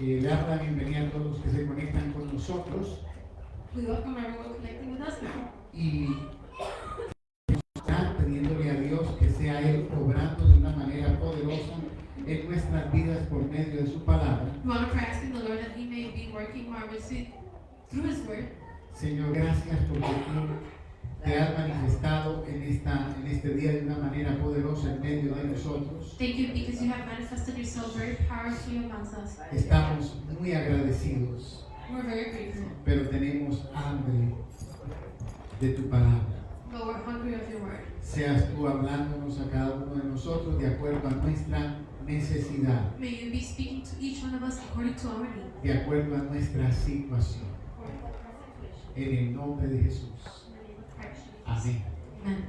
Le damos la bienvenida a todos los que se conectan con nosotros We welcome everyone connecting with us now. y están pidiéndole a Dios que sea Él obrando de una manera poderosa en nuestras vidas por medio de su palabra. We want to pray asking the Lord that He may be working marvelously through His Word. Señor, gracias porque tú te has manifestado en este día de una manera poderosa en medio de nosotros. Thank you because you have manifested yourself very powerfully amongst us. Estamos muy agradecidos, We're very grateful, pero tenemos hambre de tu palabra. but we're hungry of your Word. Seas tú hablándonos a cada uno de nosotros de acuerdo a nuestra necesidad, May you be speaking to each one of us according to our need. de acuerdo a nuestra situación. En el nombre de Jesús. Amén. Amen.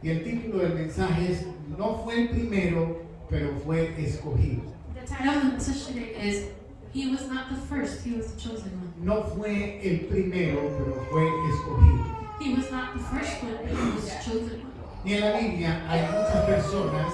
Y el título del mensaje es: no fue el primero, pero fue escogido. The title of the message today is He was not the first, He was the chosen one. No fue el primero, pero fue escogido. He was not the first one, but He was the chosen one. Y en la Biblia hay muchas personas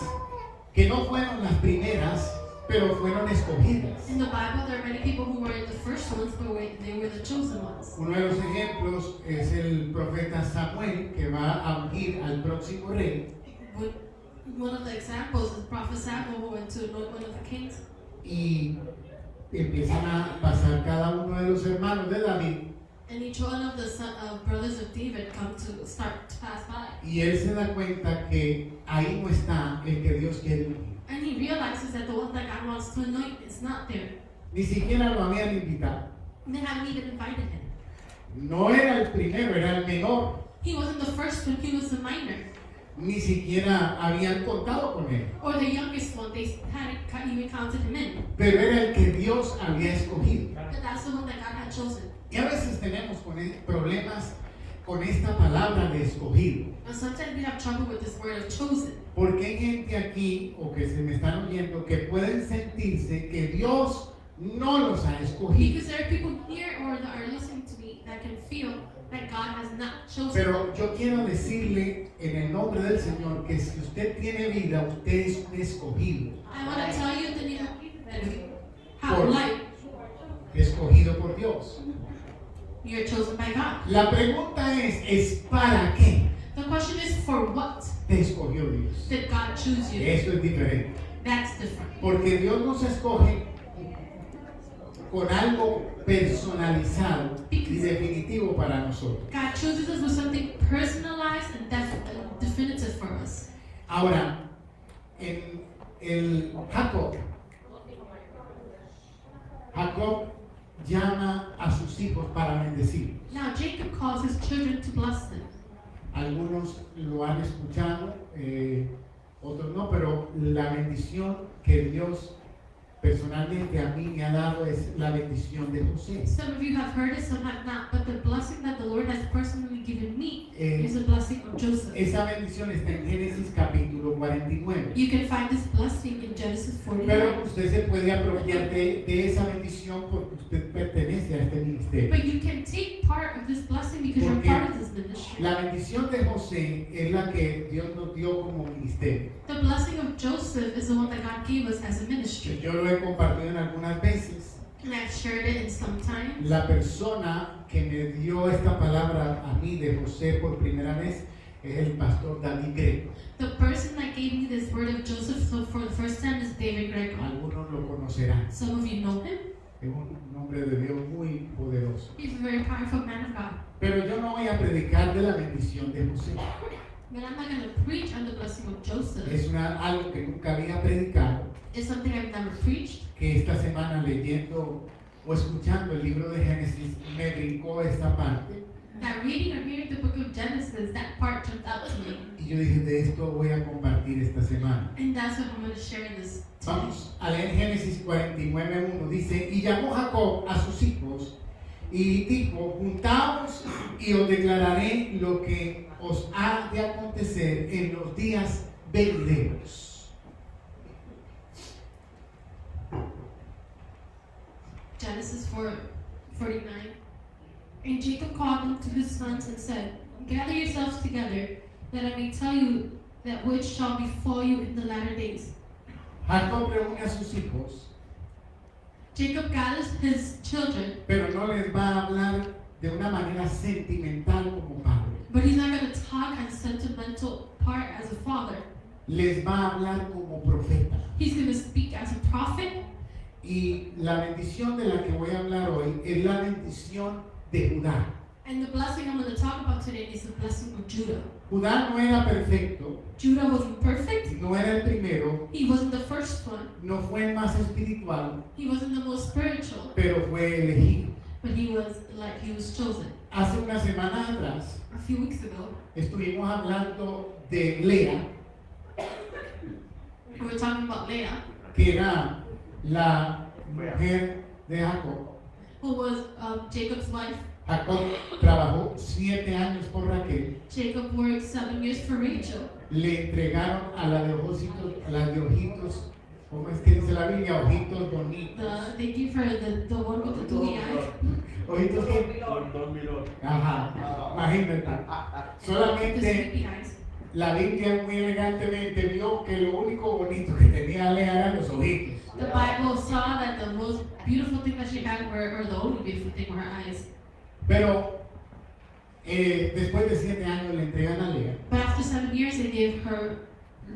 que no fueron las primeras, pero fueron escogidas. In the Bible, there are many people who weren't the first ones, but they were the chosen ones. Uno de los ejemplos es el profeta Samuel, que va a ungir al próximo rey. One of the examples is Prophet Samuel who went to anoint one of the kings. Y empiezan a pasar cada uno de los hermanos de David. And each one of the brothers of David come to start to pass by. Y él se da cuenta que ahí no está el que Dios quiere ungir. And he realizes that the one that God wants to anoint is not there. Ni siquiera lo habían invitado. They haven't even invited him. No era el primero, era el menor. He wasn't the first one, he was the minor. Ni siquiera habían contado con él. Or the youngest one, they hadn't even counted him in. Pero era el que Dios había escogido. But that's the one that God had chosen. Y a veces tenemos problemas con esta palabra de escogido. And sometimes we have trouble with this word of chosen. Porque hay gente aquí, o que se me están oyendo, que pueden sentirse que Dios no los ha escogido. Because there are people here or that are listening to me that can feel that God has not chosen. Pero yo quiero decirle en el nombre del Señor que si usted tiene vida, usted es un escogido. I want to tell you the name of people that if you have Por- life, Escogido por Dios. you're chosen by God. La pregunta es ¿para qué The question is, for what te escogió Dios? did God choose you? Eso es diferente. That's different. Porque Dios nos escoge con algo personalizado y definitivo para nosotros. God chooses us with something personalized and definitive for us. Ahora, en el Jacob llama a sus hijos para bendecirlos. Now Jacob calls his children to bless them. Algunos lo han escuchado, otros no, pero la bendición que Dios personalmente a mí me ha dado es la bendición de José. Some of you have heard it, some have not, but the blessing that the Lord has personally given me is the blessing of Joseph. Esa bendición está en Génesis capítulo 49. You can find this blessing in Genesis Pero 49. usted se puede apropiar de esa bendición porque usted pertenece a este ministerio. But you can take part of this blessing because you're Porque part of this ministry. la bendición de José es la que Dios nos dio como ministerio. The blessing of Joseph is the one that God gave us as a ministry. Yo lo he compartido en algunas veces. And I've shared it in some time. La persona que me dio esta palabra a mí de José por primera vez es el pastor David Greco. The person that gave me this word of Joseph for the first time is David Greco. Algunos lo conocerán. Some of you know him. Es un hombre de Dios muy poderoso. He's a very powerful man of God. Pero yo no voy a predicar de la bendición de José. But I'm not going to preach on the blessing of Joseph. Es algo que nunca había predicado, It's something I've never preached. que esta semana leyendo o escuchando el libro de Génesis me brincó esta parte. That reading or hearing the book of Genesis, that part jumped out to me. Y yo dije, de esto voy a compartir esta semana. And that's what I'm going to share in this today. Vamos a leer Génesis 49:1. Dice, y llamó Jacob a sus hijos y dijo, juntaos y os declararé lo que os ha de acontecer en los días venideros. Genesis 4:49. And Jacob called unto his sons and said, Gather yourselves together, that I may tell you that which shall befall you in the latter days. Jacob reúne a sus hijos Jacob gathers his children, pero no les va a hablar de una manera sentimental como padre. but he's not going to talk as sentimental part as a father. Les va a hablar como profeta. He's going to speak as a prophet. Y la bendición de la que voy a hablar hoy es la bendición de Judá. And the blessing I'm going to talk about today is the blessing of Judah. Judá no era perfecto, Judah wasn't perfect. no era el primero, He wasn't the first one. no fue el más espiritual, He wasn't the most spiritual. pero fue elegido. But he was chosen. Hace una semana atrás A few weeks ago, estuvimos hablando de Lea, we were talking about Leah, que era la mujer de Jacob. who was Jacob's wife. Jacob trabajó 7 años por Raquel. Jacob worked 7 years for Rachel. Le entregaron a la de ojitos, ¿cómo es que dice la Biblia? Ojitos bonitos. They give her the one with the dewy eyes. Ojitos que... Ajá, imagínate. The Solamente sleepy eyes. la Biblia muy elegantemente vio que lo único bonito que tenía Lea eran los ojitos. The Bible saw that the most beautiful thing that she had were, or the only beautiful thing were her eyes. Pero después de 7 años le entregan a Lea. But after 7 years, they gave her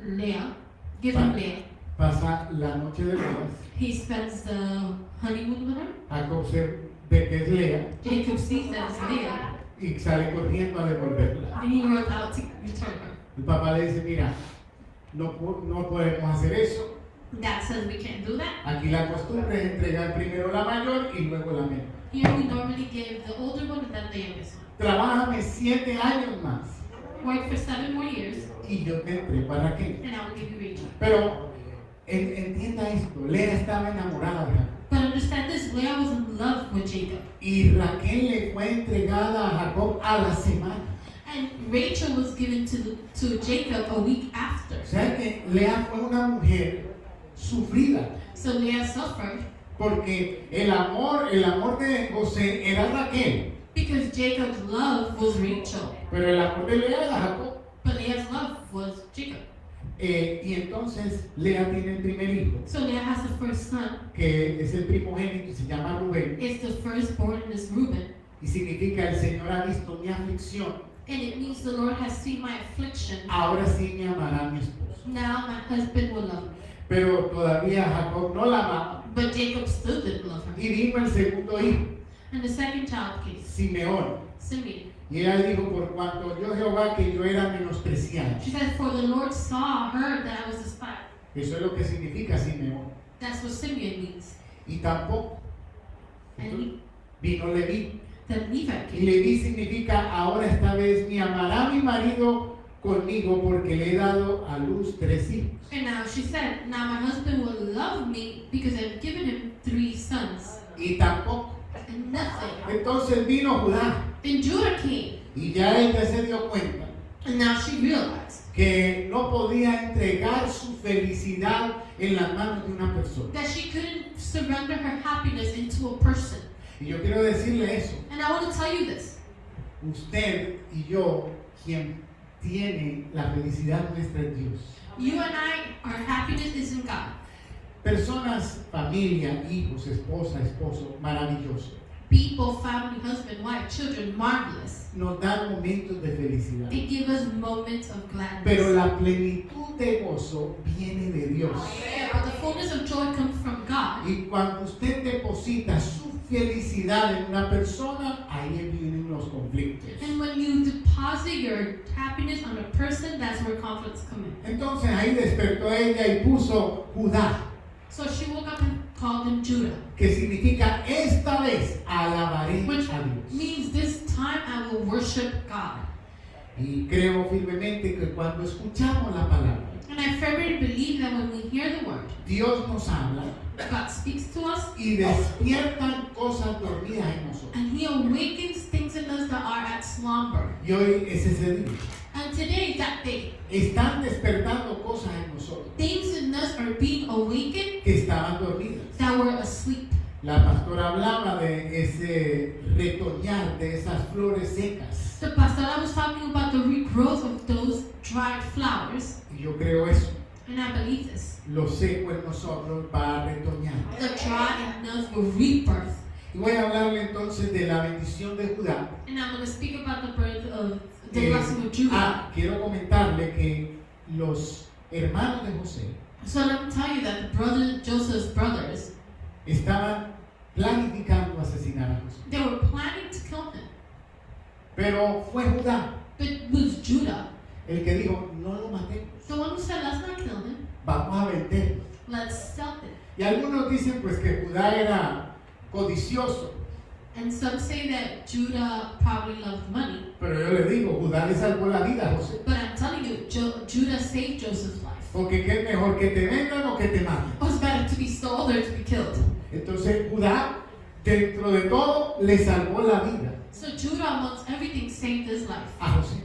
Leah. Give him Leah. Pasa la noche de bodas. He spends the honeymoon with her. Jacob se ve que es Lea Jacob sees that it's Leah, y sale corriendo a devolverla. and he runs out to return her. El papá le dice, mira, no podemos hacer eso. Dad says we can't do that. Aquí la costumbre es entregar primero la mayor y luego la menor. Here we normally give the older one and then the youngest one. Trabájame 7 años más Work for 7 more years, y yo te entrego a Raquel. and I will give you Rachel. Pero entienda esto, Lea estaba enamorada de Jacob. But understand this, Leah was in love with Jacob. Y Raquel le fue entregada a Jacob a la semana. And Rachel was given to Jacob a week after. O sea que Lea fue una mujer sufrida. So Leah suffered Porque el amor de José era Raquel. because Jacob's love was Rachel. Pero el amor de Lea era Jacob. But Leah's love was Jacob. Y entonces Lea tiene el primer hijo, So Leah has the first son. que es el primogénito y se llama Rubén. It's the firstborn and is Reuben. Y significa el Señor ha visto mi aflicción. And it means the Lord has seen my affliction. Ahora sí me amará mi esposo. Now my husband will love me. Pero todavía Jacob no la amaba. But Jacob still didn't love her. Y vino el segundo hijo, And the second child came, Simeón. Simeon. Y ella dijo, por cuanto yo Jehová que yo era menospreciado. She said, for the Lord saw her that I was despised. Eso es lo que significa Simeón. That's what Simeon means. Y tampoco And vino Leví. then Levi Y came. Leví significa, ahora esta vez me amará mi marido conmigo porque le he dado a luz 3 hijos. And now she said, now my husband will love me because I've given him 3 sons. Y tampoco. And nothing. Entonces vino Judá. Then Judah came. Y ya ella se dio cuenta And now she realized que no podía entregar su felicidad en las manos de una persona. that she couldn't surrender her happiness into a person. Y yo quiero decirle eso. And I want to tell you this. Usted y yo, quien tiene la felicidad nuestra es Dios. You and I, our happiness is in God. Personas, familia, hijos, esposa, esposo, maravilloso. People, family, husband, wife, children, marvelous. Nos dan momentos de felicidad. They give us moments of gladness. Pero la plenitud de gozo viene de Dios. Yeah, but the fullness of joy comes from God. Y cuando usted deposita su felicidad en una persona, ahí vienen los conflictos. And when you deposit your happiness on a person, that's where conflicts come in. Entonces ahí despertó ella y puso Judá, So she woke up and called him Judah, que significa esta vez alabaré which a Dios. means this time I will worship God. Y creo firmemente que cuando escuchamos la palabra, And I firmly believe that when we hear the word, Dios nos habla God speaks to us y despiertan cosas dormidas en nosotros. and He awakens things in us that are at slumber. Y hoy es ese día. And today, that day, Están despertando cosas en nosotros things in us are being awakened que estaban dormidas. that were asleep. La pastora hablaba de ese retoñar de esas flores secas. The pastor was talking about the regrowth of those dried flowers. Y yo creo eso. And I believe this. lo seco en nosotros va a retoñar. The dry in us will rebirth. Y voy a hablarle entonces de la bendición de Judá. And I'm going to speak about the birth of the blessing of Judah. Quiero comentarle que los hermanos de José So let me tell you that Joseph's brothers, estaban planificando asesinar a José. they were planning to kill him. Pero fue Judá But it was Judah, el que dijo, no lo matemos, the one who said, let's not kill him, vamos a venderlo. let's sell it. Y algunos dicen pues que Judá era codicioso, And some say that Judah probably loved money. pero yo le digo, Judá le salvó la vida a José. But I'm telling you, Judah saved Joseph's life. Porque qué es mejor, que te vendan o que te maten. It was better to be sold or to be killed. Entonces Judá, dentro de todo, le salvó la vida So Judah, amongst everything, saved his life a José.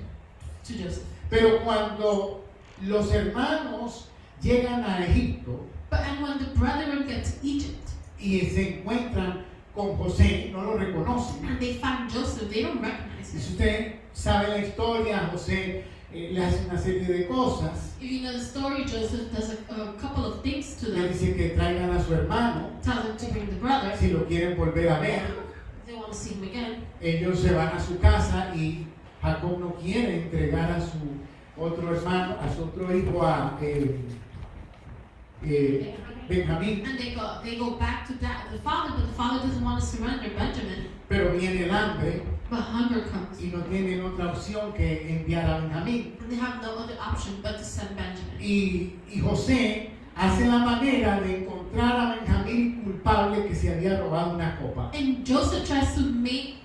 to Joseph. Pero cuando los hermanos llegan a Egipto And when the brethren get to Egypt y se encuentran con José, no lo reconocen. and they find Joseph, they don't recognize Y si him. usted sabe la historia, José le hace una serie de cosas. If you know the story, Joseph does a couple of things to Le them. dice que traigan a su hermano, Tells them to bring the brother. si lo quieren volver a ver. They want to see him again. Ellos se van a su casa y Jacob no quiere entregar a su otro hermano, a su otro hijo, a Benjamín. And they go back to the father, but the father doesn't want to surrender Benjamin. Pero viene el hambre But hunger comes. y no tienen otra opción que enviar a Benjamín. And they have no other option but to send Benjamin. Y José hace la manera de encontrar a Benjamín culpable que se había robado una copa. And Joseph tries to make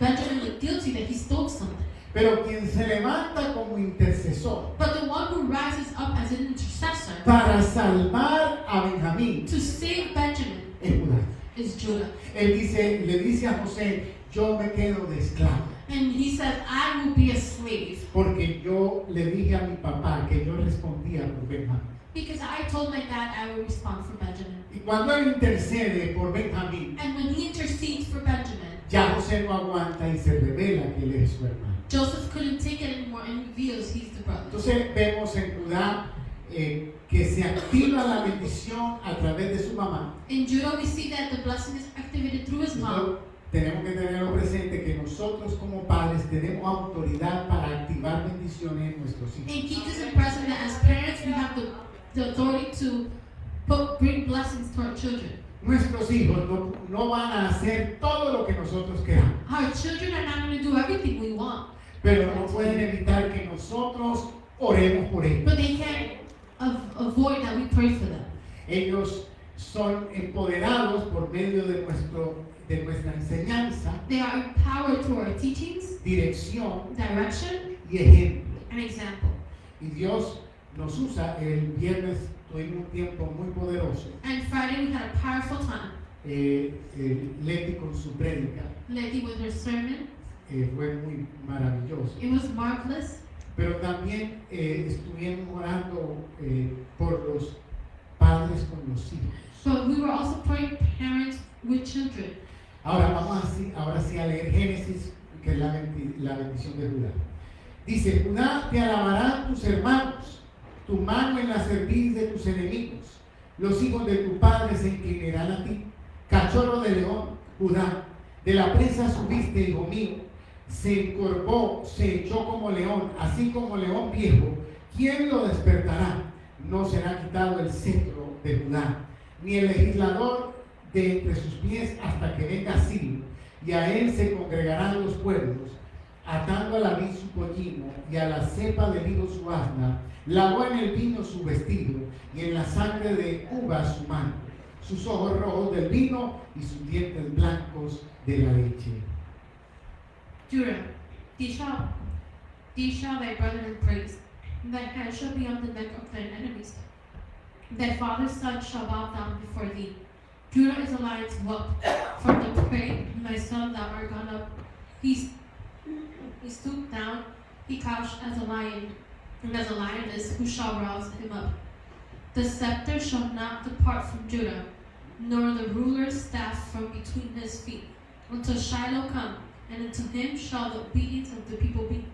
Benjamin look guilty that he stole something. Pero quien se levanta como intercesor But the one who rises up as an intercessor para salvar a Benjamín to save Benjamin es Judá. is Judah. Él le dice a José, yo me quedo de esclavo. And he said, I will be a slave Porque yo le dije a mi papá que yo respondía por Benjamín. because I told my dad I will respond for Benjamin. Y cuando él intercede por Benjamín, And when he intercedes for Benjamin, ya José no aguanta y se revela que él es su hermano. Joseph couldn't take it anymore and reveals he's the brother. Entonces vemos en Judá que se activa la bendición a través de su mamá. In Judah, we see that the blessing is activated through his mom. Entonces, tenemos que tenerlo presente que nosotros como padres tenemos autoridad para activar bendiciones en nuestros hijos. And keep this in present that as parents, we have the authority to bring blessings to our children. Nuestros hijos no van a hacer todo lo que nosotros queramos, Our children are not going to do everything we want, pero no pueden evitar que nosotros oremos por ellos. but they can't avoid that we pray for them. Ellos son empoderados por medio de nuestra enseñanza, They are empowered through our teachings, dirección direction, y ejemplo. and example. Y Dios nos usa. El viernes tuvimos un tiempo muy poderoso. And Friday, we had a powerful time. Leti con su prédica Lady with her sermon. fue muy maravilloso. It was marvelous. Pero también estuvimos orando por los padres con los hijos. But we were also praying parents with children. Ahora sí a leer Génesis, que es la bendición de Judá. Dice, Judá, te alabarán tus hermanos, tu mano en la cerviz de tus enemigos. Los hijos de tu padre se inclinarán a ti. Cachorro de león, Judá, de la presa subiste, hijo mío. Se encorvó, se echó como león, así como león viejo. ¿Quién lo despertará? No será quitado el cetro de Judá, ni el legislador de entre sus pies hasta que venga Sirio, y a él se congregarán los pueblos, atando a la vid su pollino y a la cepa del higo su asna, lavó en el vino su vestido y en la sangre de uvas su manto, sus ojos rojos del vino y sus dientes blancos de la leche. Judah, thee shall thy brethren praise. Thy hand shall be on the neck of thine enemies. Thy father's son shall bow down before thee. Judah is a lion's whelp from the prey. My son, thou art gone up. He stooped down. He couched as a lion, and as a lioness, who shall rouse him up? The scepter shall not depart from Judah, nor the ruler's staff from between his feet, until Shiloh come, and unto him shall the obedience of the people be,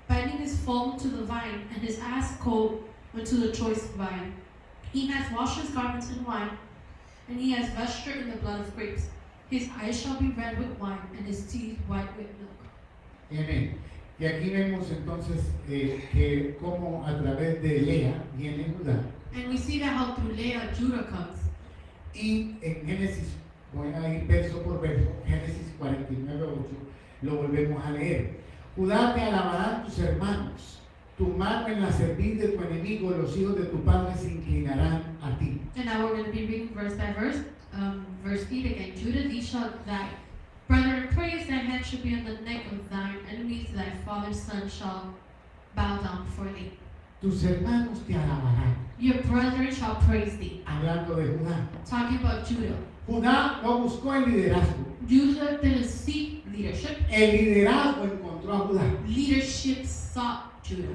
binding his foal to the vine, and his ass colt unto the choice vine. He has washed his garments in wine, and he has vesture in the blood of grapes. His eyes shall be red with wine, and his teeth white with milk. Amén. Y aquí vemos entonces que como a través de Lea viene Judá. And we see that how through Leah, Judah comes. Y en Génesis, voy a ir verso por verso, Génesis 49:8, lo volvemos a leer. Judá, te alabarán tus hermanos, tu mano en la cerviz de tu enemigo, los hijos de tu padre se inclinarán a ti. And now we're going to be reading verse by verse. Verse 8 again. Judah, thee shalt thy brother praise, thy hand shall be on the neck of thine enemies, thy father's son shall bow down before thee. Tus hermanos te alabarán. Your brethren shall praise thee. Hablando de Judá. Talking about Judah. Judá no buscó el liderazgo. Judah didn't seek leadership. El liderazgo encontró a Judá. Leadership sought Judah.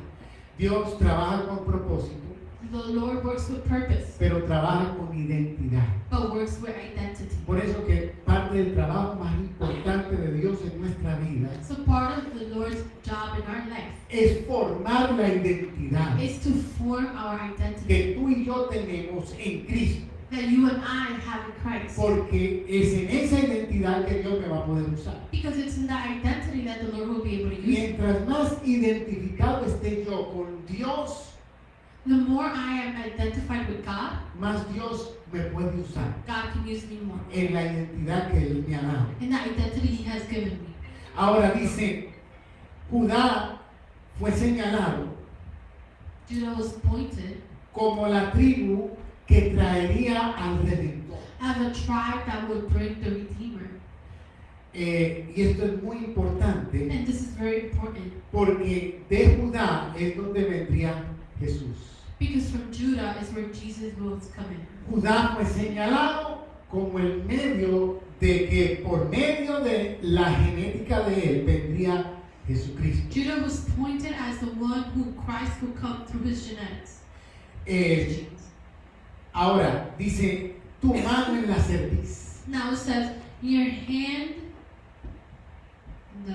Dios trabaja con propósito, The Lord works with purpose, pero trabaja con identidad. but works with identity. Por eso que parte del trabajo más importante de Dios en nuestra vida So part of the Lord's job in our life es formar la identidad is to form our identity que tú y yo tenemos en Cristo. that you and I have in Christ. Porque es en esa identidad que Dios me va a poder usar. Because it's in that identity that the Lord will be able to use. Mientras más identificado esté yo con Dios, The more I am identified with God, más Dios me puede usar God can use me more. en la identidad que Él me ha dado. In that identity He has given me. Ahora dice, Judá fue señalado Judah was appointed como la tribu que traería al Redentor. as a tribe that would bring the Redeemer. Y esto es muy importante And this is very important porque de Judá es donde vendría Jesús. because from Judah is where Jesus will come in. Judá fue señalado como el medio de que por medio de la genética de él vendría Jesucristo. Judah was pointed as the one who Christ would come through his genetics. Ahora dice, tu mano en la cerviz. Now it says, your hand, the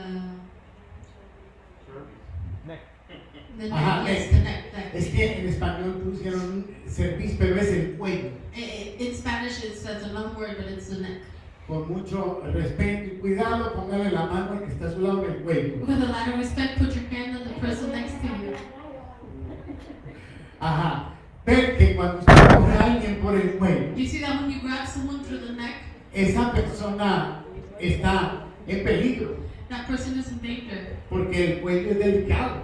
Ajá, neck, yes, the neck. Es que en español pusieron cerviz, pero es el cuello. In Spanish it says another word, but it's the neck. Con mucho respeto y cuidado, póngale la mano al que está a su lado en el cuello. With a lot of respect, put your hand on the person next to you. Ajá. Ver que cuando usted coge a alguien por el cuello, You see that when you grab someone through the neck, esa persona está en peligro, that person is in danger. porque el cuello es delicado.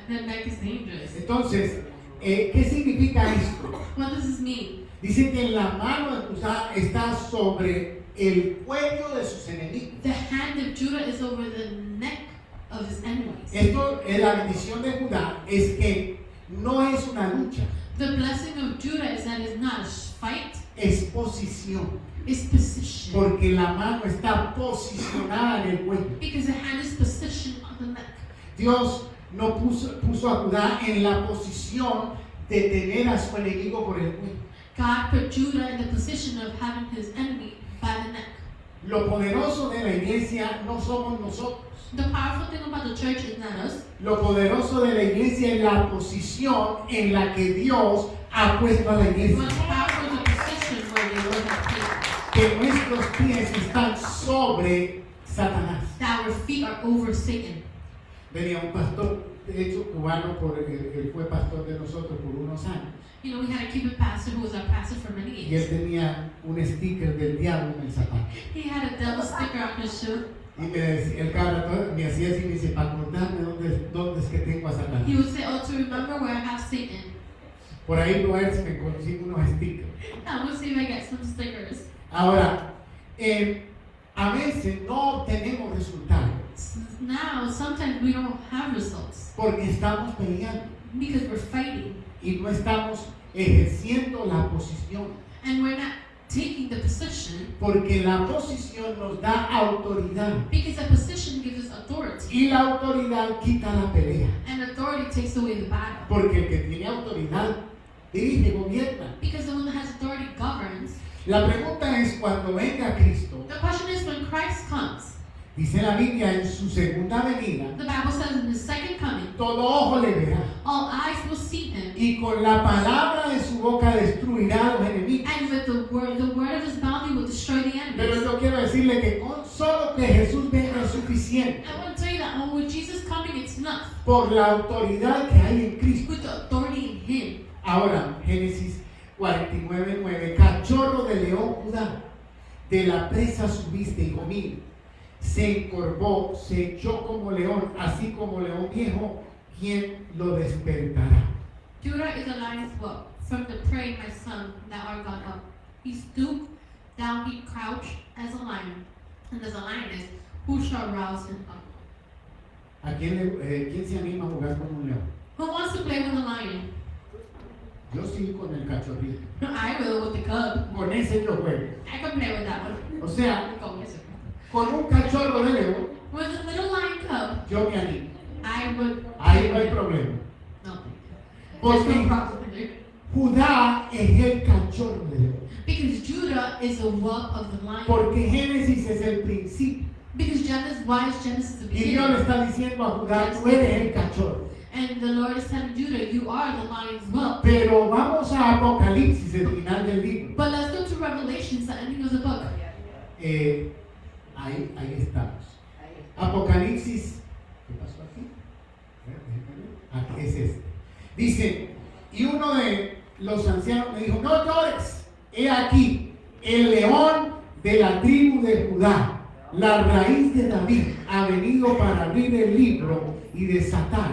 The neck is dangerous. Entonces, ¿qué significa esto? What does this mean? Dice que la mano de Judá está sobre el cuello de sus enemigos. The hand of Judah is over the neck of his enemies. Esto es la bendición de Judá, es que no es una lucha, The blessing of Judah is that it's not a fight, es posición, it's position. porque la mano está posicionada en el cuello. Because the hand is positioned on the neck. Dios no puso a Judá en la posición de tener a su enemigo por el cuello. God put Judah in the position of having his enemy by the neck. Lo poderoso de la iglesia no somos nosotros. The powerful thing about the church is not us. Lo poderoso de la iglesia es la posición en la que Dios ha puesto a la iglesia. What's powerful is the position where the Lord has placed. Que nuestros pies están sobre Satanás. That our feet are over Satan. Venía un pastor, de hecho cubano, él fue pastor de nosotros por unos años. You know, we had a Cuban pastor who was our pastor for many Y él years. tenía un sticker del diablo en el zapato. He had a devil sticker on his shoe. Y me decía, el cabra me hacía así, me dice, para acordarme dónde es que tengo a Satanás. He would say, oh, to remember where I have Satan. Por ahí voy a ver si me consigo unos stickers. Now we'll see if I get some stickers. Ahora, a veces no obtenemos resultados Now, sometimes we don't have results porque estamos peleando because we're fighting y no estamos ejerciendo la posición. and we're not taking the position Porque la posición nos da autoridad because the position gives us authority y la autoridad quita la pelea. and authority takes away the battle Porque el que tiene autoridad dirige, gobierna. because the one that has authority governs. La pregunta es, cuando venga Cristo, The question is when Christ comes, Dice la Biblia, en su segunda venida, The Bible says in the second coming, todo ojo le verá. all eyes will see him. Y con la palabra de su boca destruirá a los enemigos. And with the word of his mouth, he will destroy the Pero enemies. yo quiero decirle que con solo que Jesús venga es suficiente I want to tell you that with Jesus coming, it's enough. por la autoridad que hay en Cristo. With the authority in him. Ahora, Génesis 49:9, cachorro de león Judá, de la presa subiste y comí. Se encorvó, se echó como león, así como león viejo, ¿quién lo despertará? Judah is a lion's whelp. From the prey, my son, thou art gone up. He stooped down, he crouched as a lion. And as a lioness, who shall rouse him up? ¿A quién se anima a jugar con un león? Who wants to play with a lion? Yo sí con el cachorrito. I will with the cub. Con ese yo juego. I can play with that one. O sea, Go, yes, sir. con un cachorro de león, With a little lion cub, yo me animo. I would. Ahí no hay problema. No. There's Porque no problem there. Judá es el cachorro de león. Because Judah is a whelp of the lion. Porque Génesis es el principio. Because Genesis, why is Genesis the Y Dios le beginning? está diciendo a Judá, tú eres el cachorro. And the Lord is telling Judah, you are the lion's whelp. Pero vamos a Apocalipsis, el final del libro. But let's go to Revelations, the ending of the book. Ahí estamos. Apocalipsis, ¿qué pasó aquí? Aquí es este. Dice, y uno de los ancianos me dijo, no llores, he aquí, el león de la tribu de Judá, la raíz de David, ha venido para abrir el libro y desatar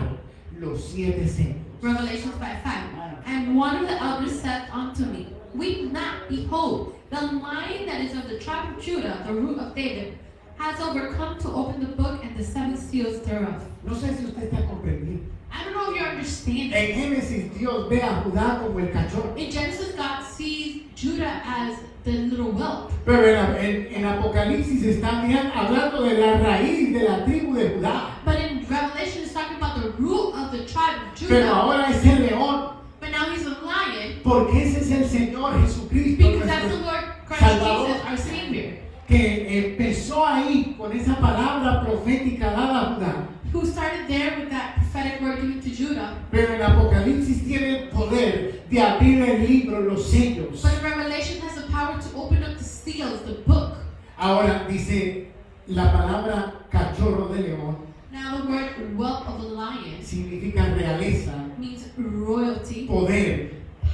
los 7 sellos. Revelations 5:5. And one of the elders said unto me, weep not, behold, the lion that is of the tribe of Judah, the root of David, has overcome to open the book and the 7 seals thereof. No sé si usted está comprendiendo. I don't know if you're understanding. En Génesis Dios ve a Judá como el cachorro. In Genesis, God sees Judah as the little whelp. Pero en Apocalipsis están hablando de la raíz de la tribu de Judá. But in Revelation, it's talking about the root of the tribe of Pero Judah. ahora es el león, But now he's a lion porque ese es el Señor Jesucristo, because that's the nuestro Lord Christ Salvador, Jesus, our Savior, que empezó ahí con esa palabra profética dada a Judá. who started there with that prophetic word given to Judah. Pero en Apocalipsis tiene el poder de abrir el libro, los sellos. But Revelation has the power to open up the seals, the book. Ahora dice la palabra cachorro de león, Now the word whelp of a lion significa realeza, means royalty, poder,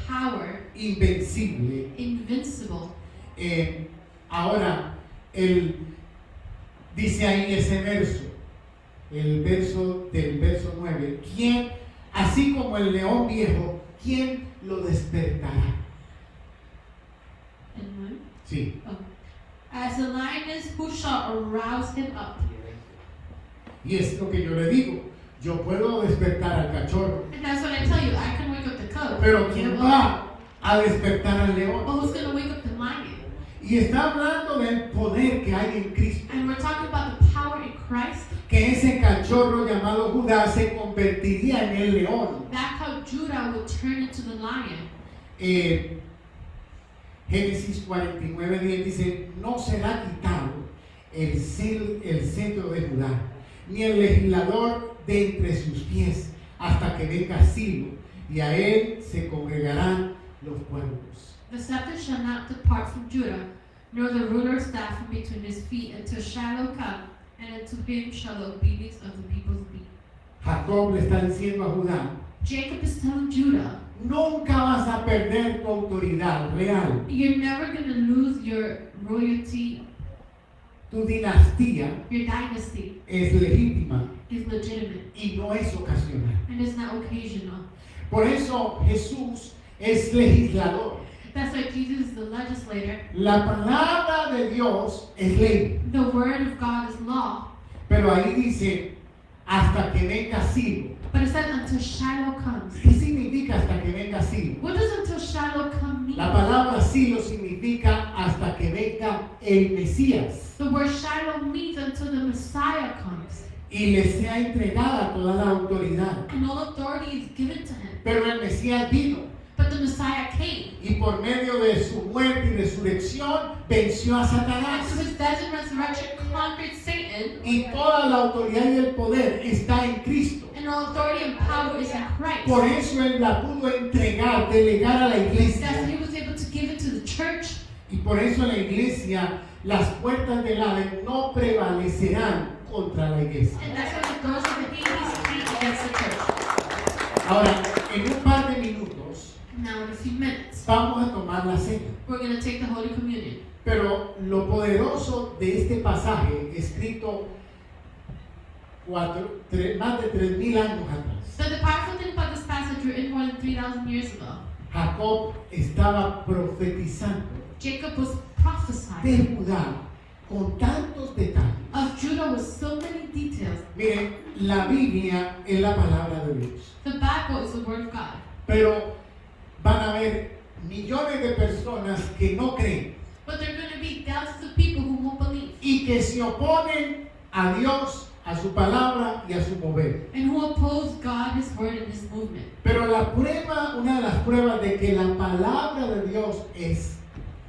power, invencible. invincible. Ahora, dice ahí ese verso, el verso del verso 9, ¿quién, así como el león viejo, quién lo despertará? And Sí. as a lioness, who shall arouse him up? Y es lo que yo le digo, yo puedo despertar al cachorro, And that's what I tell you. I can wake up the cub. pero ¿quién va a despertar al león? But who's going to wake up the lion? Y está hablando del poder que hay en Cristo, And we're talking about the power in Christ. que ese cachorro llamado Judá se convertiría en el león. That's how Judah would turn into the lion. Génesis 49:10 dice, no será quitado el cetro de Judá, ni el legislador de entre sus pies, hasta que venga Silo, y a él se congregarán los pueblos. The scepter shall not depart from Judah, nor the ruler's staff from between his feet, until Shiloh come, and unto him shall the obedience of the peoples be. Jacob le está diciendo a Judá, Jacob is telling Judah, nunca vas a perder tu autoridad real. you're never going to lose your royalty, Tu dinastía your dynasty es legítima is legitimate, y no es ocasional. and it's not occasional. Por eso Jesús es legislador. That's why Jesus is the legislator. La palabra de Dios es ley. The word of God is law. Pero ahí dice, hasta que venga Silo. But it says until Shiloh comes. ¿Qué significa hasta que venga Silo? What does until Shiloh come mean? La palabra Silo significa hasta que venga el Mesías The word Shiloh means until the Messiah comes. y le sea entregada toda la autoridad. And all authority is given to him. Pero el Mesías vino But the the Messiah came. Y por medio de su muerte y resurrección venció a And Satanás. through his death and resurrection conquered Satan. Y toda la autoridad y el poder está en Cristo. And all authority and power is in Christ. Por eso Él la pudo entregar, delegar a la That's why iglesia. he was able to give it to the church. Y por eso la iglesia, las puertas del Hades no prevalecerán contra la iglesia. And that's why the doors of the Hades stand against the church. Ahora, en un par de minutos Now in a few minutes, vamos a tomar la cena. we're going to take the Holy Communion. Pero lo poderoso de este pasaje, escrito más de 3,000 años atrás, So the powerful thing about this passage written more than 3,000 years ago, Jacob estaba profetizando Jacob was de prophesying Judá con tantos detalles. of Judah with so many details. Miren, la Biblia es la palabra de Dios, The Bible is the Word of God. pero van a haber millones de personas que no creen But there are going to be thousands of people who won't believe y que se oponen a Dios, a su palabra y a su mover. and who oppose God, His Word, and His movement. Pero la prueba, una de las pruebas de que la palabra de Dios es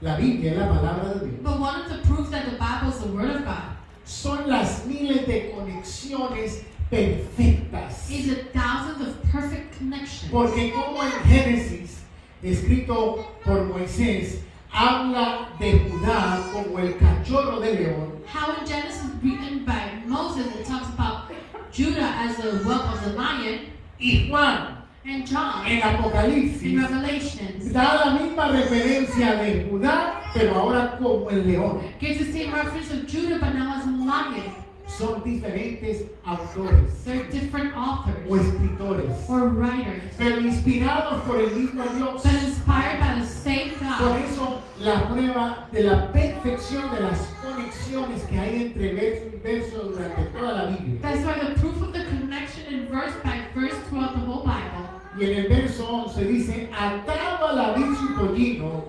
la Biblia, es la palabra de Dios, But one of the proofs that the Bible is the Word of God son las miles de conexiones perfectas. is the thousands of perfect connections. Porque como en Génesis, escrito por Moisés, habla de Judá como el cachorro de león, How in Genesis written by Moses it talks about Judah as the whelp of the lion, y Juan and John en in Apocalipsis Revelations da la misma referencia de Judá, pero ahora como el león. gives the same reference of Judah but now as a lion. Son diferentes autores They're different o authors escritores, or writers, pero inspirados por el mismo Dios. but inspired by the same Por God. eso la prueba de la perfección de las conexiones que hay entre verso y verso durante toda la Biblia. That's why the proof of the connection in verse by verse throughout the whole Bible. Y en el verso 11 dice, atado a la vid su pollino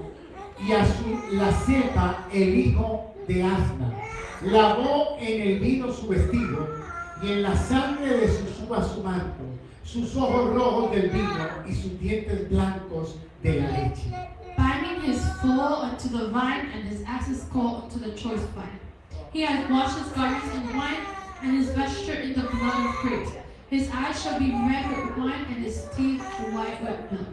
y a la cepa el hijo de asna. Lavó en el vino su vestido y en la sangre de sus uvas su manto, sus ojos rojos del vino y sus dientes blancos de la leche. Binding his foal unto the vine and his ass's colt unto the choice vine. He has washed his garments in wine and his vesture in the blood of grapes. His eyes shall be red with wine and his teeth white with milk.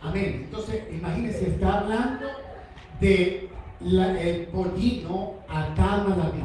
Amén. Entonces, imagínense, está hablando de el pollino atado a la vid.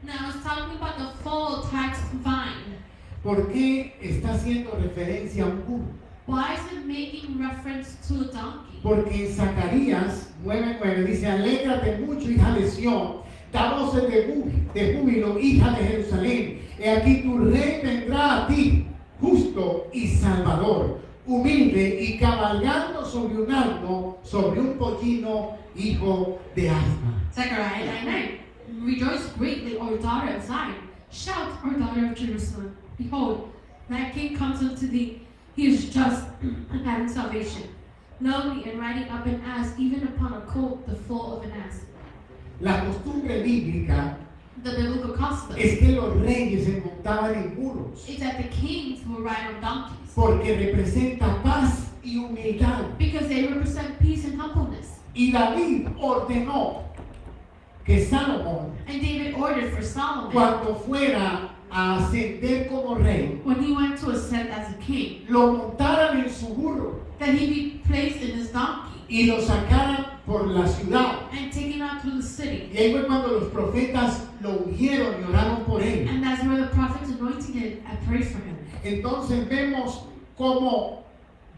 Now it's talking about the foal tied to the vine. ¿Por qué está haciendo referencia a un burro? Why is it making reference to a donkey? Porque en Zacarías 9:9 dice, alégrate mucho, hija de Sión, da voces de júbilo, hija de Jerusalén. He aquí tu rey vendrá a ti, justo y salvador, humilde y cabalgando sobre un asno, sobre un pollino, hijo de asna. Zechariah 9:9. Rejoice greatly, O daughter of Zion. Shout, O daughter of Jerusalem. Behold, thy king comes unto thee. He is just and having salvation, lowly and riding up an ass, even upon a colt, the foal of an ass. La costumbre bíblica The biblical custom es que los reyes se montaban en burros, is that the kings will ride on donkeys porque representa paz y humildad. because they represent peace and humbleness. Y David ordenó que Salomón, And David ordered for Solomon, cuando fuera a ascender como rey, when he went to ascend as a king, lo montaran en su burro that he be placed in his donkey y lo sacaran por la ciudad. and taken out through the city. Y ahí fue cuando los profetas lo ungieron y oraron por él. And that's where the prophets anointed him and prayed for him. Entonces vemos cómo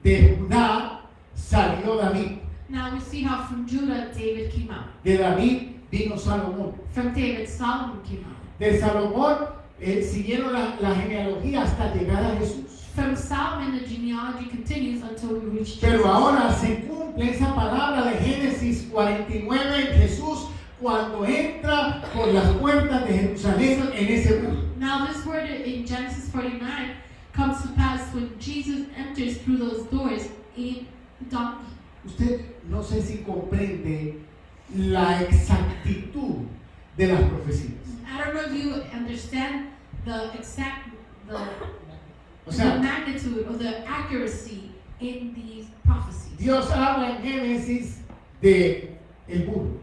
de Judá salió David. Now we see how from Judah David came out. De David vino Salomón. From David, Solomon came out. De Salomón siguieron la genealogía hasta llegar a Jesús. From Solomon, the genealogy continues until we reach Pero Jesus. ahora se cumple esa palabra de Génesis 49 en Jesús cuando entra por las puertas de Jerusalén en ese burro. Now this word in Genesis 49 comes to pass when Jesus enters through those doors in the donkey. Usted no sé si comprende la exactitud de las profecías. I don't know if you understand the exact, O the sea, magnitude or the accuracy in these prophecies. Dios habla en Génesis de el burro.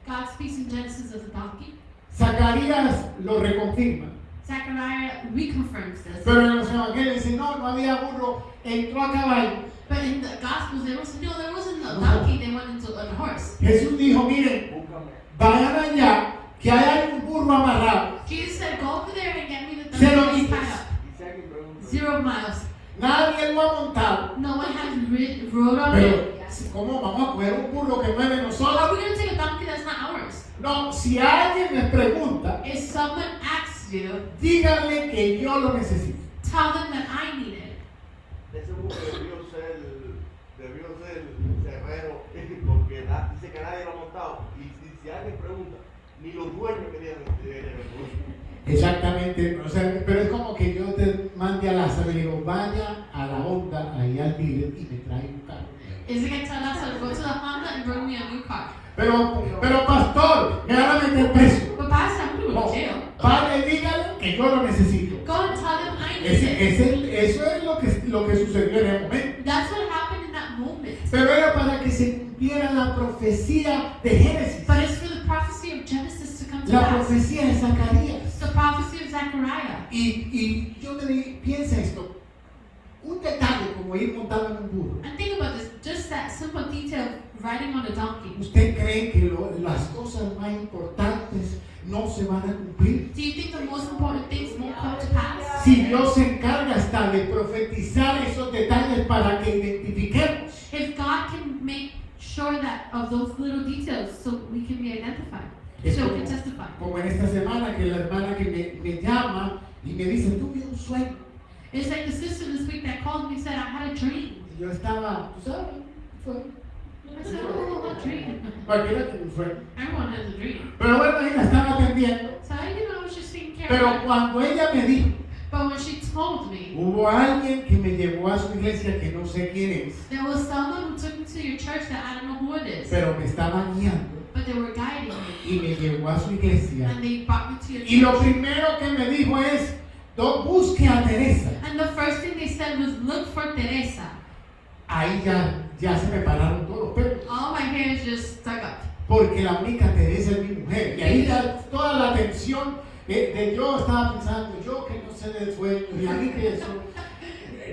God speaks in Genesis of the donkey. Zacarías lo reconfirma. Zechariah reconfirms this. Pero en los evangelios dice, no había burro, entró a caballo. But in the Gospels, there wasn't a donkey, they went into a horse. Jesús dijo, miren, vayan allá, que hay un burro amarrado. Jesus said, go over there and get me the Cero donkey that's millas. tied up. 0 miles. Nadie lo ha montado. No one has rode on Pero, it. ¿cómo vamos a coger un burro que no es de Are nosotros? we going to take a donkey that's not ours? No, si alguien les pregunta, If someone asks you, díganle que yo lo necesito. tell them that I need it. Ese burro debió ser cerrero, porque dice que nadie lo ha montado. Y si alguien pregunta, ni los dueños querían el burro. Exactamente, o sea, pero es como que yo te mande a Lázaro y le digo, vaya a la Honda, ahí al dealer y me trae un carro. Is it going to tell us to go to the Honda and bring me a new car? Pero pastor, me van a meter preso. But Pastor, I'm going to go to jail. Padre, dígale que yo lo necesito. Go and tell them I need it. Eso es lo que sucedió en el momento. That's what happened in that moment. Pero era para que se cumpliera la profecía de Génesis, But it's for the prophecy of Genesis to come to la pass. profecía de Zacarías. The prophecy of Zechariah. Y yo te digo, piensa esto, un detalle como ir montado en un burro. And think about this, just that simple detail of riding on a donkey. ¿Usted cree que las cosas más importantes no se van a cumplir? Do you think the most important things won't come to pass? Si Dios se encarga hasta de profetizar esos detalles para que identifiquemos. If God can make sure that of those little details so we can be identified, Es so we can testify. como en esta semana que la hermana que me llama y me dice, tuve un sueño. It's like the sister this week that called me and said, I had a dream. Y yo estaba, tú sabes, fue. I said, oh, what dream? Cualquiera tiene un sueño. Everyone has a dream. Pero bueno, ella estaba atendiendo. So I was just taking care Pero of it. cuando ella me dijo, But when she told me, hubo alguien que me llevó a su iglesia que no sé quién es, there was someone who took me to your church that I don't know who it is, pero me estaba guiando but they were guiding me. y me llevó a su iglesia. And they brought me to your Y lo church. primero que me dijo es, busque a Teresa. And the first thing they said was, look for Teresa. Ahí ya se me pararon todos los pelos. All my hairs just stuck up. Porque la única Teresa es mi mujer. Y ahí toda la atención de yo estaba pensando, yo que no sé de sueños, y a mí que eso,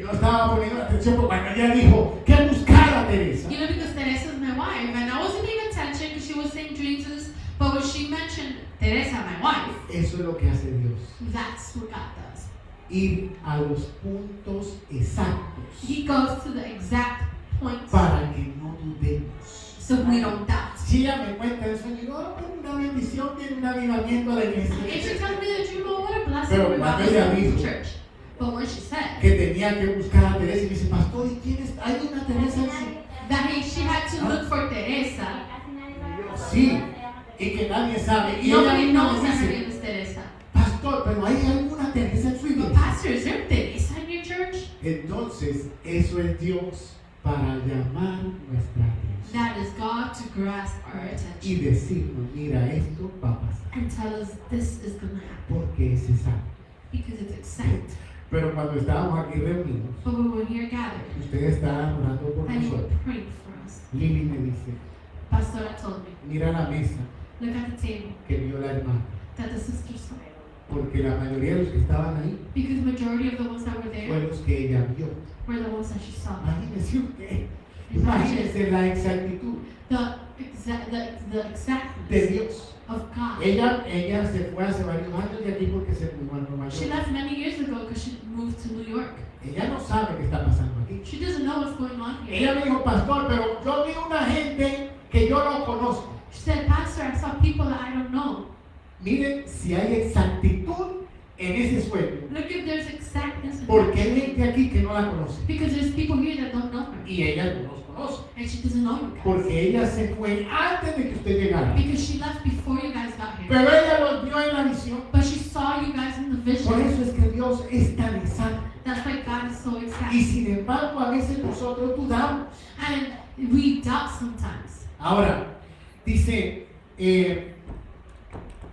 no estaba poniendo atención, porque cuando ella dijo, que buscar a Teresa. You know, because Teresa is my wife, and I wasn't paying attention because she was saying dreams and this, but when she mentioned Teresa, my wife, Eso es lo que hace Dios. that's what God does. Ir a los puntos exactos He goes to the exact points para que no dudemos. so we don't doubt. Si ella me cuenta eso, yo digo, oh, una bendición, tiene un avivamiento a la And she iglesia. tells me that you know what a blessing Pero we're about cuando ella to dijo church. But when she said Que tenía que buscar a Teresa y me dice, pastor, ¿y quién es? ¿Hay una Teresa? en su-?" that she had to look for Teresa, Sí, y que nadie sabe. Y ella nobody misma knows me that her dice, name is Teresa. pastor, pero ¿hay alguna Teresa en su But iglesia? Pastor, is there Teresa in your church? Entonces, eso es Dios para llamar nuestra atención That is God to grasp our y attention decirnos, mira, esto va a pasar, and tell us this is going to happen porque es exacto. because it's exact. Pero cuando estábamos aquí reunidos, But when we're here gathered ustedes estaban orando por and you were nosotros. praying for us, Lili me dice, Pastora told me, mira la mesa look at the table que vio la hermana, that the sisters saw. porque la mayoría de los que estaban ahí Because majority of the ones that were fue there los que ella vio. were the ones that she saw. Imagínense usted, imagínense la exactitud The exactness de Dios. of God. Ella se fue hace varios años de aquí porque se mudó a Nueva She York. left many years ago because she moved to New York. Ella no sabe qué está pasando aquí. She doesn't know what's going on here. Ella me dijo, pastor, pero yo vi una gente que yo no conozco. She said, Pastor, Pastor, I saw people that I don't know. Miren si hay exactitud en ese sueño. Look if there's exactness in Porque that. hay gente aquí que no la conoce. Because there's people here that don't know her. Y ella no los conoce. And she doesn't know you guys. Porque ella se fue antes de que usted llegara. Because she left before you guys got here. Pero ella los vio en la visión. But she saw you guys in the Por vision. eso es que Dios es tan exacto. That's why God is so Y exact. sin embargo, a veces nosotros dudamos. And we doubt sometimes. Ahora, dice,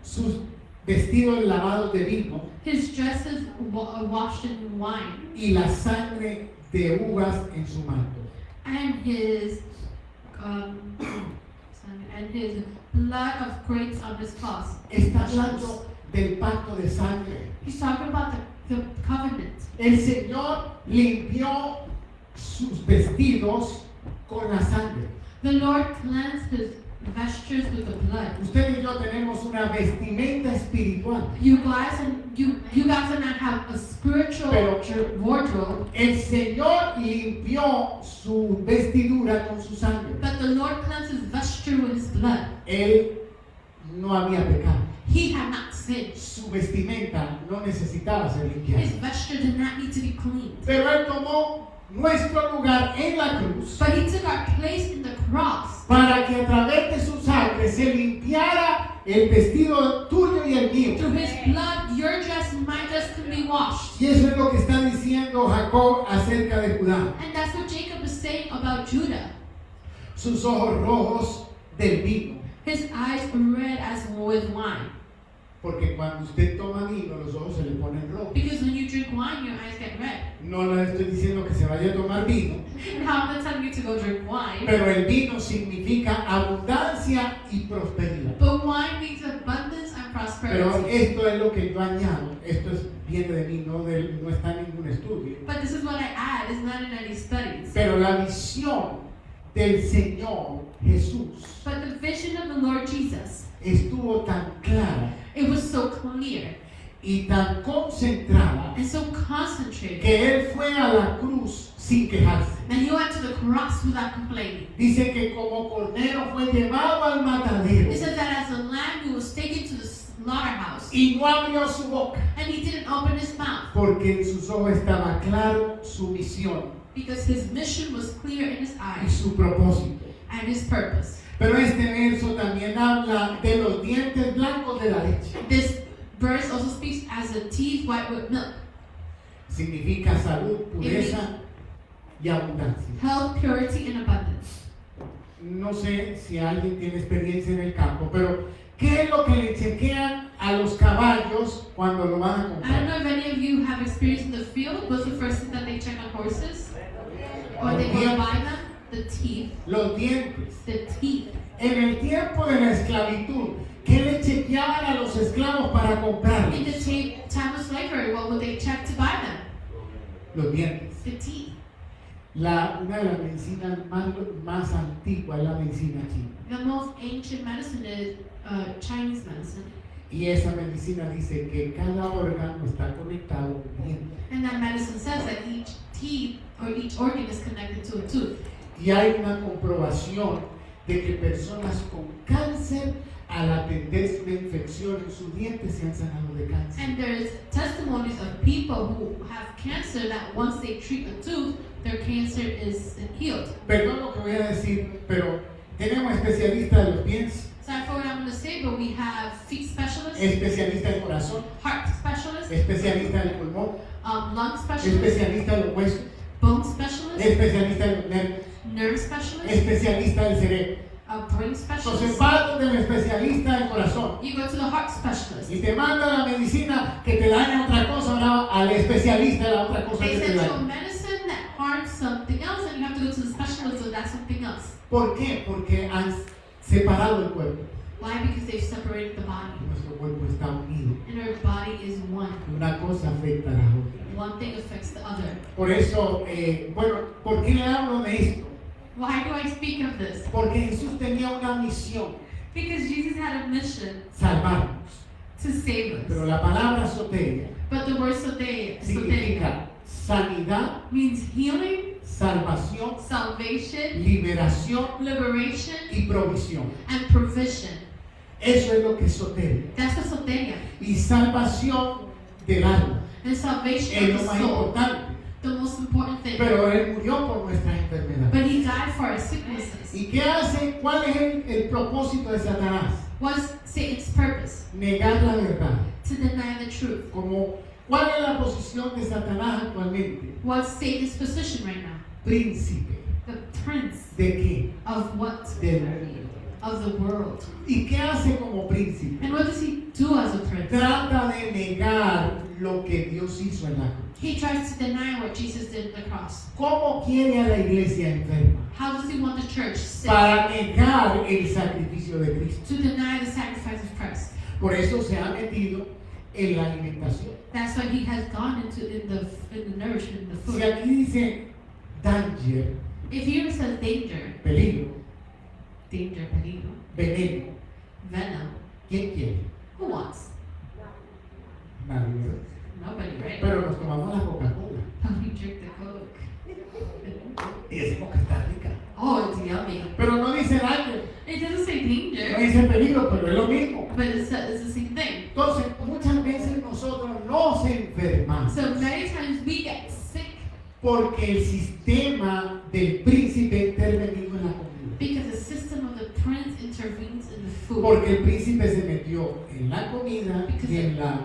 sus vestidos lavados de vino His dresses washed in wine. y la sangre de uvas en su manto. And his blood of grapes on his cloth. Está hablando del pacto de sangre. He's talking about the covenant. El Señor limpió sus vestidos con la sangre. The Lord cleansed his vestures with the blood. Usted y yo tenemos una vestimenta espiritual. You guys and I have a spiritual Pero- wardrobe, El Señor limpió su vestidura con su sangre. but the Lord cleansed his vesture with his blood. Él no había pecado. He had not sinned. Su vestimenta no necesitaba ser limpiada. His vesture did not need to be cleaned. Pero Él tomó nuestro lugar en la cruz But he took our place in the cross para que a través de su sangre se limpiara el vestido tuyo y el mío. through his blood. Your dress and my dress can be washed. Y eso es lo que está diciendo Jacob acerca de Judá. And that's what Jacob is saying about Judah. Sus ojos rojos del vino. His eyes red as with wine. Porque cuando usted toma vino, los ojos se le ponen rojos. Because when you drink wine, your eyes get red. No le estoy diciendo que se vaya a tomar vino, Now I'm not telling you to go drink wine. pero el vino significa abundancia y prosperidad. But wine means abundance and Pero prosperity. esto es lo que yo añado, viene de mí, no está en ningún estudio. But this is what I add, it's not in any studies. Pero la visión del Señor Jesús But the vision of the Lord Jesus, estuvo tan clara it was so clear y tan concentrada and so concentrated que Él fue a la cruz sin quejarse. that he went to the cross without complaining. Dice que como cordero fue llevado al matadero It says that as a lamb he was taken to the slaughterhouse y no abrió su boca, and he didn't open his mouth porque en sus ojos estaba claro su misión because his mission was clear in his y eyes su propósito. and his purpose. Pero este verso también habla de los dientes blancos de la leche. This verse also speaks as the teeth white with milk, Significa salud, pureza y abundancia. health, purity, and abundance. No sé si alguien tiene experiencia en el campo, pero ¿qué es lo que le chequean a los caballos cuando lo van a I don't comprar? know if any of you have experience in the field. What's the first thing that they check on horses? Or they go buy them? The teeth. Los dientes. The teeth. En el tiempo de la esclavitud, ¿qué le chequeaban a los esclavos para In comprarlos? the time of slavery, what would they check to buy them? Los dientes. The teeth. Una de las medicinas más antiguas es la medicina china. The most ancient medicine is Chinese medicine. Y esa medicina dice que cada órgano está conectado a un diente. And that medicine says that each teeth or each organ is connected to a tooth. Y hay una comprobación de que personas con cáncer, al atenderse una infección en sus dientes, se han sanado de cáncer. And there's testimonies of people who have cancer that once they treat a tooth, their cancer is healed. Perdón lo que voy a decir, pero tenemos especialistas de los pies, Sorry for what I'm going to say, but we have feet specialists, especialistas del corazón, heart specialists, especialistas del pulmón, lung specialists, especialistas de los huesos, bone specialists, especialistas de los nervios, nerve specialists, especialistas del cerebro. brain Entonces specialists. vas del especialista del corazón You go to the heart specialist. y te manda la medicina que te daña otra cosa, ahora al especialista de la otra cosa They que te send you a daña. medicine that harms something else, and you have to go to the specialist of that something else. ¿Por qué? Porque han separado el cuerpo. Why? Because they've separated the body, Nuestro cuerpo está unido. and our body is one. Una cosa afecta a la otra. One thing affects the other. Por eso, bueno, ¿por qué le hablo de esto? Why do I speak of this? Porque Jesús tenía una misión, Because Jesus had a mission salvarnos. to save Pero us. la palabra soteria But the word soteria significa sanidad, means healing, salvación, salvation, liberación liberation, y provisión. and provision. Eso es lo que es soteria. That's the soteria. Y salvación del alma And salvation es of lo the más soul, importante. the most important thing. Pero Él murió por nuestras enfermedades. But he died for our sicknesses. ¿Y qué hace? ¿Cuál es el propósito de Satanás? What's Satan's purpose? Negar la verdad. To deny the truth. ¿Cuál es la posición de Satanás actualmente? What's Satan's position right now? Príncipe. The prince ¿De qué? of what? Del mundo. Of the world. ¿Y qué hace como príncipe? And what does he do as a prince? Trata de negar lo que Dios hizo en la cruz. He tries to deny what Jesus did at the cross. ¿Cómo quiere a la iglesia enferma? How does he want the church sick? Para negar el sacrificio de Cristo. To deny the sacrifice of Christ. Por eso se ha metido en la alimentación. That's why he has gone into in the nourishment, in the Si food. aquí dice danger, If here says danger, peligro, peligro, veneno, venom, ¿quién quiere? who wants? Nadie, ¿verdad? Nobody, right? Pero nos tomamos la Coca-Cola. How we drink the Coke. Y decimos que está rica. Oh, it's yummy. Pero no dice daño, It doesn't say no danger, dice peligro, pero es lo mismo. but it's the same thing. Entonces, muchas veces nosotros nos enfermamos So many times we get sick porque el sistema del príncipe intervenido en la comida. because the system of the prince intervenes in the food. Porque el príncipe se metió en la comida y en la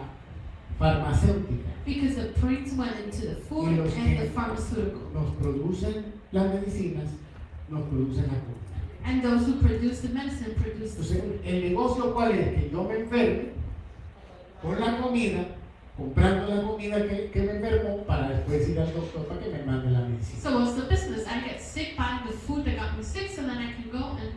farmacéutica. Because the prince went into the food Y los and que the pharmaceutical. nos producen las medicinas, nos producen la comida. And those who produce the medicine produce the Entonces, food. el negocio cuál es, que yo me enferme con la comida, comprando la comida que me enfermó para después ir al doctor para que me mande la medicina. So what's the business? I get sick buying the food that got me sick, so then I can go and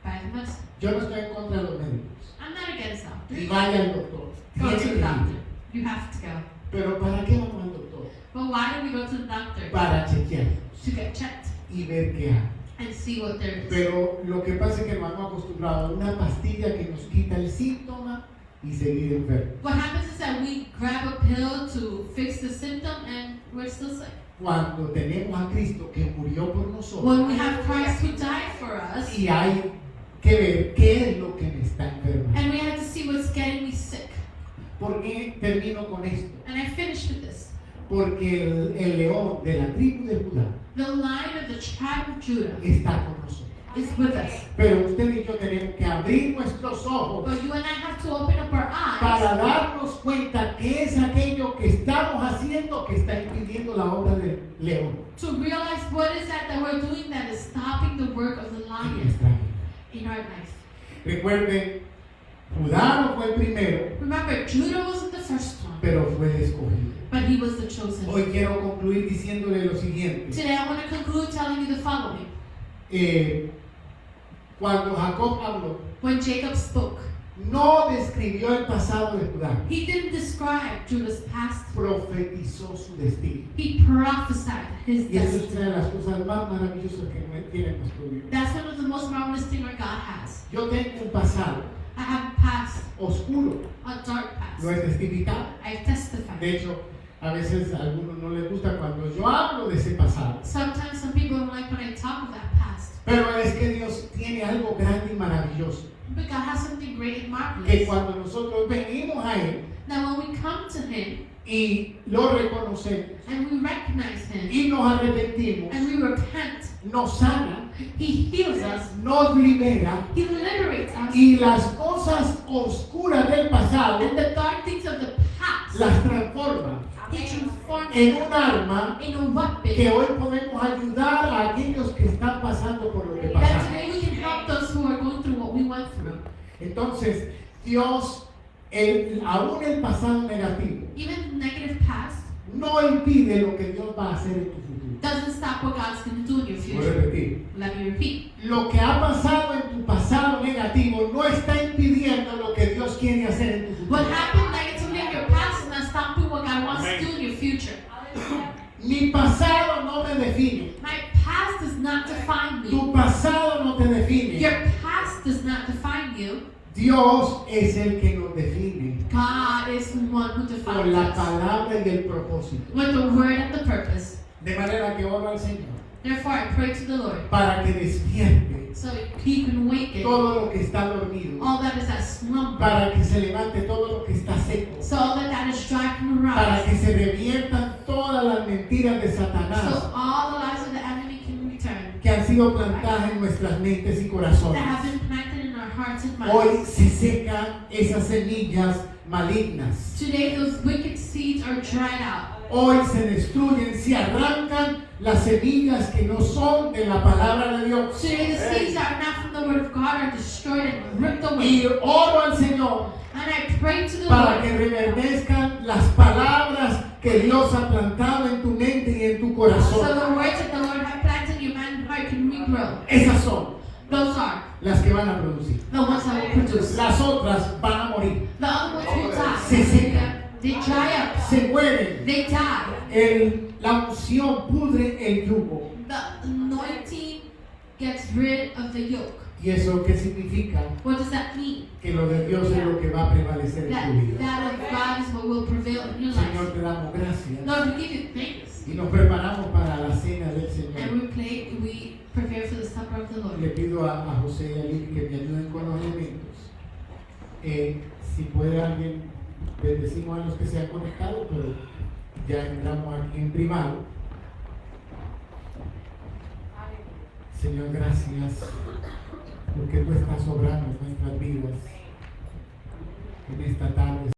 buy the medicine. Yo no estoy en contra de los médicos. I'm not against Y doctors. vaya al doctor. Go Tiene to que the ir. doctor. You have to go. Pero ¿para qué vamos al doctor? But why do we go to the doctor? Para chequear To get checked y ver qué hay. and see what there is. Pero lo que pasa es que nos hemos acostumbrado a una pastilla que nos quita el síntoma y seguir enfermos. What happens is that we grab a pill to fix the symptom and we're still sick. Cuando tenemos a Cristo que murió por nosotros When we have Christ who died for us, y hay que ver qué es lo que me está enfermando. and we have to see what's getting me sick. ¿Por qué termino con esto? And I finished with this. Porque el león de la tribu de Judá The lion of the tribe of Judah está con nosotros. is with us. Pero usted y yo tenemos que abrir nuestros ojos But you and I have to open up our eyes para darnos cuenta que es aquello que estamos haciendo que está impidiendo la obra del león to realize what is that we're doing that is stopping the work of the en lion nuestra vida. in our life. Recuerden, Judá no fue el primero, Remember, Judah wasn't the first one, pero fue el escogido. but he was the chosen Hoy one. quiero concluir diciéndole lo siguiente. Today I want to conclude telling you the following. Cuando Jacob habló, When Jacob spoke, no describió el pasado de Judá, he didn't describe Judah's past. profetizó su destino. He prophesied his Y eso es destiny. una de las cosas más maravillosas que tiene nuestro Dios. That's one of the most marvelous things our God has. Yo tengo un pasado I have a past, oscuro, a dark past. lo he testificado. I've testified. De hecho, a veces a algunos no les gusta cuando yo hablo de ese pasado. Sometimes some people don't like when I talk of that past. Pero es que Dios tiene algo grande y maravilloso. But God has something great and Que marvelous. cuando nosotros venimos a Él Now when we come to Him y lo reconocemos and we recognize Him y nos arrepentimos, and we repent, nos sana, He heals us. nos libera He liberates us. y las cosas oscuras del pasado And the dark things of the past, las transforma He transforms en un arma in a weapon que hoy podemos ayudar a aquellos que están pasando por lo que that pasaron. today we can help those who are going through what we went through. Entonces, Dios, aún el pasado negativo, Even negative past no impide lo que Dios va a hacer en tu futuro. doesn't stop what God's going to do in your Voy a future. repetir. Let me repeat. Lo que ha pasado en tu pasado negativo no está impidiendo lo que Dios quiere hacer en tu futuro. What happened negatively in your past is not stopping what God wants to do in your future. Mi pasado no me define. My past does not define me. Tu pasado no te define. Your past does not define you. Dios es el que nos define God is the one who por defines la us palabra y el propósito. with the word and the purpose. De manera que oro al Señor Therefore, I pray to the Lord para que despierte so He can awaken todo lo que está dormido, all that is at slumber, para que se levante todo lo que está seco, so all that is dry can para arise, que se reviertan todas las mentiras de so Satanás all the lies of the enemy can return que han sido plantadas en nuestras mentes y that corazones. have been planted in our hearts and Hoy minds. se secan esas semillas malignas. Today, those wicked seeds are dried out. Hoy se destruyen, se arrancan las semillas que no son de la palabra de Dios. Today, the seeds that are not from the Word of God are destroyed and ripped away. Y oro al Señor And I pray to the para que Lord reverdezcan las palabras que Dios ha plantado en tu mente y en tu so corazón. the words that the Lord has planted in your mind and heart can regrow. Esas son Those are las que van a producir. the ones that will produce. Las otras van a morir, The other ones will se die. secan, They dry up. se mueren. They die. La unción pudre el yugo. The anointing gets rid of the yoke. ¿Y eso qué significa? What does that mean? Que lo de Dios es lo que va a prevalecer en That tu vida. that of God is what will prevail in your Señor, life. te damos gracias. Lord, we give you thanks. Y nos preparamos para la cena del Señor. And we prepare for the supper of the Lord. Le pido a José y a Lili que me ayuden con los elementos. Si puede alguien, bendecimos a los que se han conectado, pero ya entramos aquí en privado. Señor, gracias porque tú estás obrando en nuestras vidas en esta tarde.